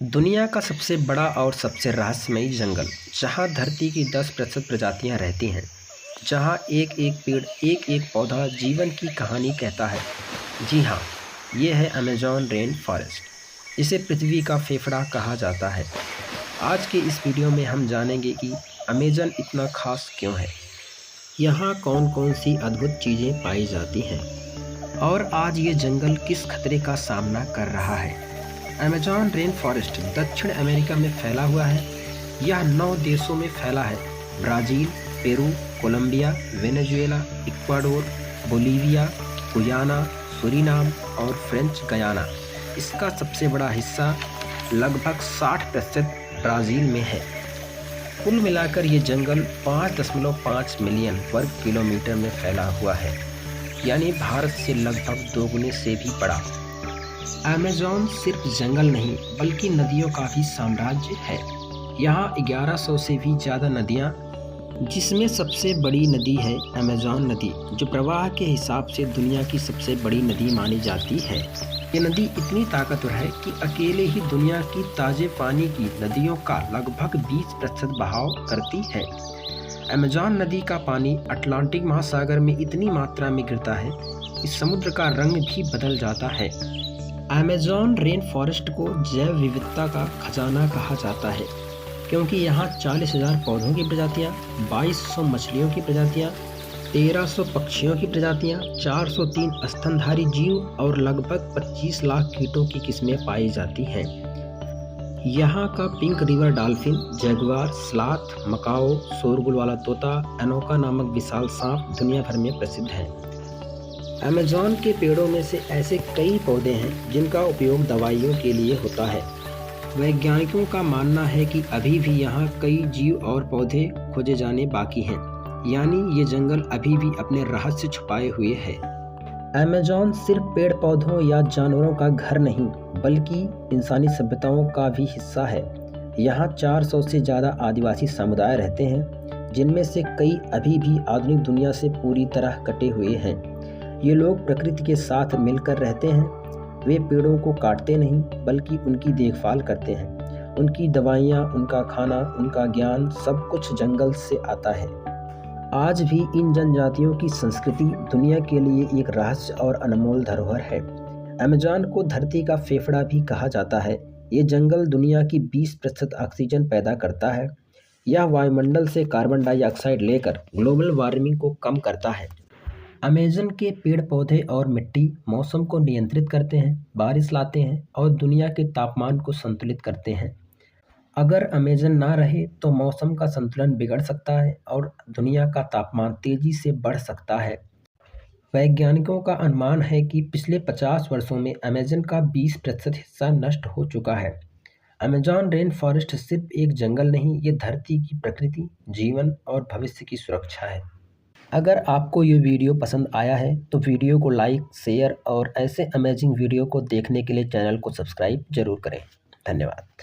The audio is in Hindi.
दुनिया का सबसे बड़ा और सबसे रहस्यमयी जंगल, जहाँ धरती की 10% प्रजातियाँ रहती हैं, जहाँ एक एक पेड़, एक एक पौधा जीवन की कहानी कहता है। जी हाँ, ये है अमेज़न रेन फॉरेस्ट, जिसे पृथ्वी का फेफड़ा कहा जाता है। आज के इस वीडियो में हम जानेंगे कि अमेज़न इतना खास क्यों है, यहाँ कौन कौन सी अद्भुत चीज़ें पाई जाती हैं और आज ये जंगल किस खतरे का सामना कर रहा है। अमेज़न रेन फॉरेस्ट दक्षिण अमेरिका में फैला हुआ है। यह 9 देशों में फैला है: Brazil, Peru, Colombia, Venezuela, Ecuador, Bolivia, Guyana, Suriname और फ्रेंच गयाना। इसका सबसे बड़ा हिस्सा लगभग 60% ब्राज़ील में है। कुल मिलाकर ये जंगल 5.5 मिलियन वर्ग किलोमीटर में फैला हुआ है, यानी भारत से लगभग दोगुने से भी बड़ा। अमेज़न सिर्फ जंगल नहीं बल्कि नदियों का भी साम्राज्य है। यहाँ 1100 से भी ज़्यादा नदियाँ, जिसमें सबसे बड़ी नदी है अमेज़न नदी, जो प्रवाह के हिसाब से दुनिया की सबसे बड़ी नदी मानी जाती है। ये नदी इतनी ताकतवर है कि अकेले ही दुनिया की ताज़े पानी की नदियों का लगभग 20% बहाव करती है। अमेज़न नदी का पानी अटलांटिक महासागर में इतनी मात्रा में गिरता है कि समुद्र का रंग भी बदल जाता है। अमेज़न रेन फॉरेस्ट को जैव विविधता का खजाना कहा जाता है, क्योंकि यहाँ 40,000 पौधों की प्रजातियाँ, 2200 मछलियों की प्रजातियाँ, 1300 पक्षियों की प्रजातियाँ, 403 स्तनधारी जीव और लगभग 25 लाख कीटों की किस्में पाई जाती हैं। यहाँ का pink river dolphin, jaguar, sloth, macaw, शोरगुल वाला तोता, अनोका नामक विशाल सांप दुनिया भर में प्रसिद्ध हैं। अमेज़न के पेड़ों में से ऐसे कई पौधे हैं जिनका उपयोग दवाइयों के लिए होता है। वैज्ञानिकों का मानना है कि अभी भी यहाँ कई जीव और पौधे खोजे जाने बाकी हैं, यानी ये जंगल अभी भी अपने रहस्य छुपाए हुए है। अमेज़न सिर्फ पेड़ पौधों या जानवरों का घर नहीं बल्कि इंसानी सभ्यताओं का भी हिस्सा है। यहाँ 400 से ज़्यादा आदिवासी समुदाय रहते हैं, जिनमें से कई अभी भी आधुनिक दुनिया से पूरी तरह कटे हुए हैं। ये लोग प्रकृति के साथ मिलकर रहते हैं। वे पेड़ों को काटते नहीं बल्कि उनकी देखभाल करते हैं। उनकी दवाइयाँ, उनका खाना, उनका ज्ञान सब कुछ जंगल से आता है। आज भी इन जनजातियों की संस्कृति दुनिया के लिए एक रहस्य और अनमोल धरोहर है। अमेज़न को धरती का फेफड़ा भी कहा जाता है। ये जंगल दुनिया की 20% ऑक्सीजन पैदा करता है। यह वायुमंडल से कार्बन डाइऑक्साइड लेकर ग्लोबल वार्मिंग को कम करता है। अमेज़न के पेड़ पौधे और मिट्टी मौसम को नियंत्रित करते हैं, बारिश लाते हैं और दुनिया के तापमान को संतुलित करते हैं। अगर अमेज़न ना रहे तो मौसम का संतुलन बिगड़ सकता है और दुनिया का तापमान तेज़ी से बढ़ सकता है। वैज्ञानिकों का अनुमान है कि पिछले 50 वर्षों में अमेज़न का 20% हिस्सा नष्ट हो चुका है। अमेज़न रेन फॉरेस्ट सिर्फ एक जंगल नहीं, ये धरती की प्रकृति, जीवन और भविष्य की सुरक्षा है। अगर आपको ये वीडियो पसंद आया है तो वीडियो को लाइक, शेयर और ऐसे अमेजिंग वीडियो को देखने के लिए चैनल को सब्सक्राइब जरूर करें। धन्यवाद।